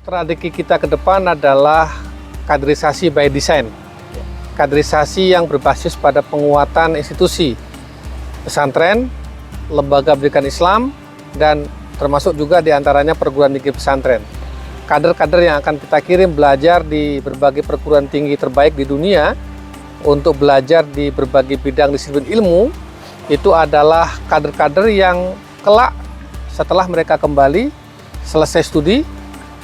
Strategi kita ke depan adalah kaderisasi by design. Kaderisasi yang berbasis pada penguatan institusi pesantren, lembaga pendidikan Islam, dan termasuk juga diantaranya perguruan tinggi pesantren. Kader-kader yang akan kita kirim belajar di berbagai perguruan tinggi terbaik di dunia untuk belajar di berbagai bidang disiplin ilmu, itu adalah kader-kader yang kelak setelah mereka kembali selesai studi,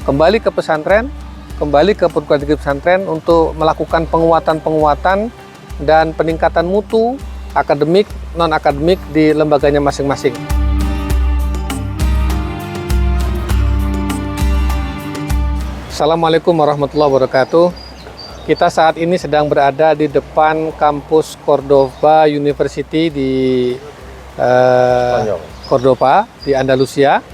kembali ke pesantren, kembali ke perguruan tinggi pesantren untuk melakukan penguatan-penguatan dan peningkatan mutu akademik, non-akademik di lembaganya masing-masing. Assalamualaikum warahmatullahi wabarakatuh. Kita saat ini sedang berada di depan kampus Córdoba University di Córdoba, di Andalusia.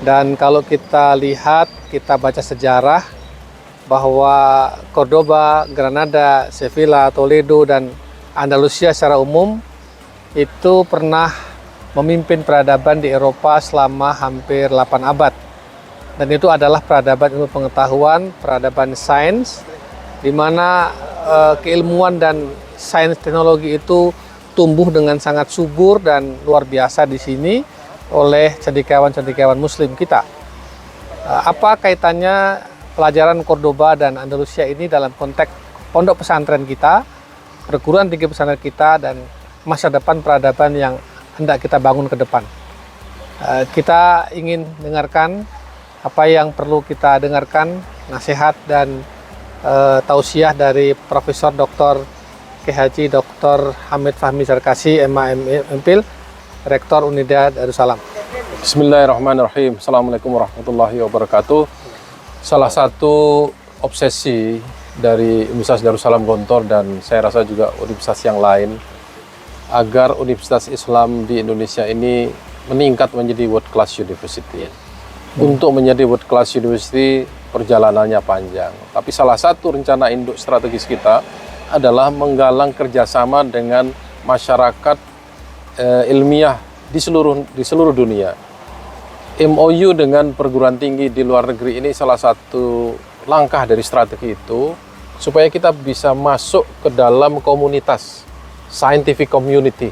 Dan kalau kita lihat, kita baca sejarah bahwa Córdoba, Granada, Sevilla, Toledo, dan Andalusia secara umum itu pernah memimpin peradaban di Eropa selama hampir 8 abad. Dan itu adalah peradaban ilmu pengetahuan, peradaban sains, di mana keilmuan dan sains teknologi itu tumbuh dengan sangat subur dan luar biasa di sini oleh cendekiawan-cendekiawan Muslim kita. Apa kaitannya pelajaran Córdoba dan Andalusia ini dalam konteks pondok pesantren kita, perguruan tinggi pesantren kita, dan masa depan peradaban yang hendak kita bangun ke depan? Kita ingin dengarkan apa yang perlu kita dengarkan, nasihat dan tausiah dari Profesor Dr. K.H. Dr. Hamid Fahmi Sarkasi, MA.Phil, Rektor Unida Darussalam. Bismillahirrahmanirrahim. Assalamualaikum warahmatullahi wabarakatuh. Salah satu obsesi dari Universitas Darussalam Gontor dan saya rasa juga universitas yang lain agar Universitas Islam di Indonesia ini meningkat menjadi world class university. Untuk menjadi world class university perjalanannya panjang. Tapi salah satu rencana induk strategis kita adalah menggalang kerjasama dengan masyarakat ilmiah di seluruh dunia. MOU dengan perguruan tinggi di luar negeri ini salah satu langkah dari strategi itu supaya kita bisa masuk ke dalam komunitas scientific community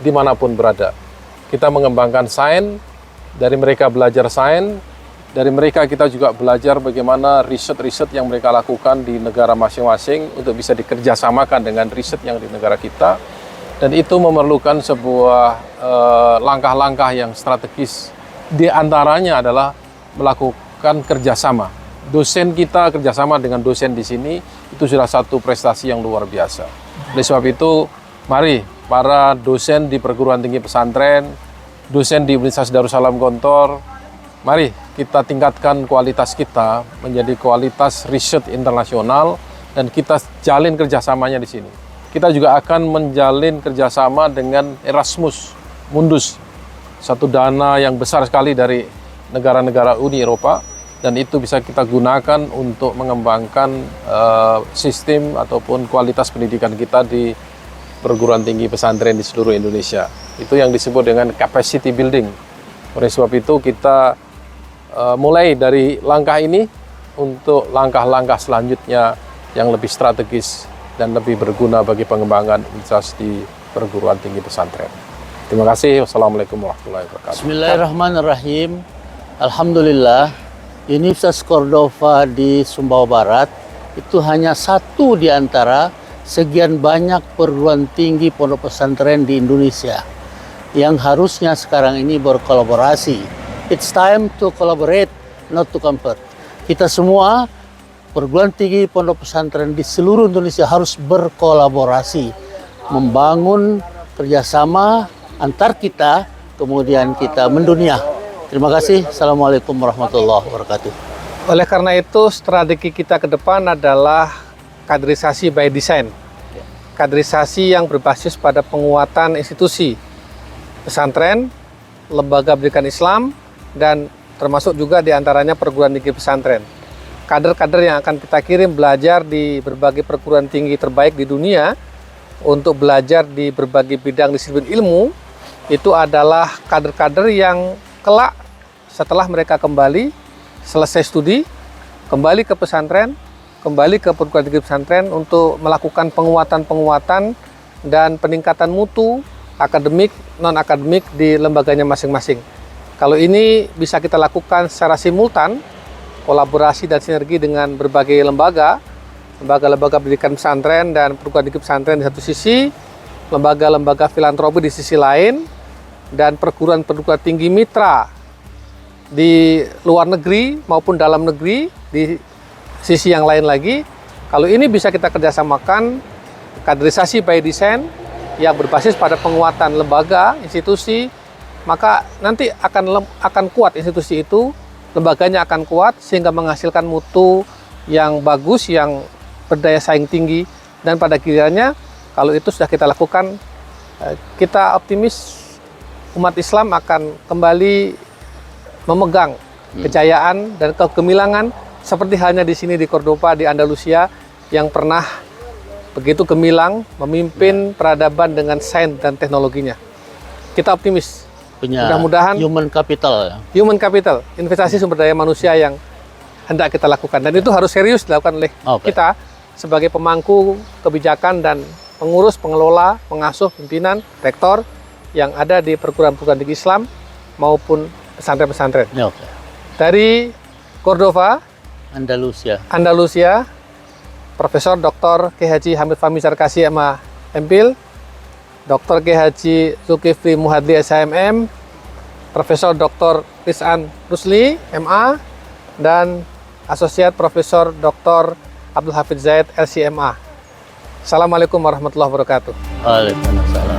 dimanapun berada. Kita mengembangkan sains, dari mereka belajar sains, dari mereka kita juga belajar bagaimana riset-riset yang mereka lakukan di negara masing-masing untuk bisa dikerjasamakan dengan riset yang di negara kita. Dan itu memerlukan sebuah langkah-langkah yang strategis. Di antaranya adalah melakukan kerjasama. Dosen kita kerjasama dengan dosen di sini, itu sudah satu prestasi yang luar biasa. Oleh sebab itu, mari para dosen di perguruan tinggi pesantren, dosen di Universitas Darussalam Gontor, mari kita tingkatkan kualitas kita menjadi kualitas riset internasional dan kita jalin kerjasamanya di sini. Kita juga akan menjalin kerjasama dengan Erasmus Mundus, satu dana yang besar sekali dari negara-negara Uni Eropa, dan itu bisa kita gunakan untuk mengembangkan sistem ataupun kualitas pendidikan kita di perguruan tinggi pesantren di seluruh Indonesia. Itu yang disebut dengan capacity building. Oleh sebab itu kita mulai dari langkah ini untuk langkah-langkah selanjutnya yang lebih strategis dan lebih berguna bagi pengembangan universitas di perguruan tinggi pesantren. Terima kasih. Wassalamualaikum warahmatullahi wabarakatuh. Bismillahirrahmanirrahim. Alhamdulillah, Universitas Córdoba di Sumbawa Barat itu hanya satu di antara sekian banyak perguruan tinggi pondok pesantren di Indonesia yang harusnya sekarang ini berkolaborasi. It's time to collaborate, not to compete. Kita semua perguruan tinggi pondok pesantren di seluruh Indonesia harus berkolaborasi, membangun kerjasama antar kita, kemudian kita mendunia. Terima kasih. Assalamualaikum warahmatullahi wabarakatuh. Oleh karena itu, strategi kita ke depan adalah kaderisasi by design. Kaderisasi yang berbasis pada penguatan institusi pesantren, lembaga pendidikan Islam, dan termasuk juga diantaranya perguruan tinggi pesantren. Kader-kader yang akan kita kirim belajar di berbagai perguruan tinggi terbaik di dunia untuk belajar di berbagai bidang disiplin ilmu, itu adalah kader-kader yang kelak setelah mereka kembali selesai studi, kembali ke pesantren, kembali ke perguruan tinggi pesantren untuk melakukan penguatan-penguatan dan peningkatan mutu akademik, non-akademik di lembaganya masing-masing. Kalau ini bisa kita lakukan secara simultan, kolaborasi dan sinergi dengan berbagai lembaga pendidikan pesantren dan perguruan tinggi pesantren di satu sisi, lembaga-lembaga filantropi di sisi lain, dan perguruan-perguruan tinggi mitra di luar negeri maupun dalam negeri di sisi yang lain lagi. Kalau ini bisa kita kerjasamakan, kaderisasi by design yang berbasis pada penguatan lembaga, institusi, maka nanti akan kuat institusi itu, lembaganya akan kuat sehingga menghasilkan mutu yang bagus, yang berdaya saing tinggi, dan pada kiranya kalau itu sudah kita lakukan, kita optimis umat Islam akan kembali memegang kejayaan dan kegemilangan seperti halnya di sini di Cordoba di Andalusia yang pernah begitu gemilang memimpin peradaban dengan sains dan teknologinya. Kita optimis. Punya Mudah-mudahan human capital. human capital, investasi sumber daya manusia yang hendak kita lakukan, dan itu harus serius dilakukan oleh kita sebagai pemangku kebijakan dan pengurus, pengelola, pengasuh, pimpinan, rektor yang ada di perguruan-perguruan tinggi Islam maupun pesantren-pesantren. Oke. Dari Cordoba, Andalusia, Profesor Dr. K.H. Hamid Fahmi Sarkasi MA MPhil, Dr. K.H. Zulkifli Muhadli SHMM, Profesor Dr. Rizan Rusli MA, dan Asosiat Profesor Dr. Abdul Hafidz Zaid LCMA. Assalamualaikum warahmatullahi wabarakatuh. Waalaikumsalam.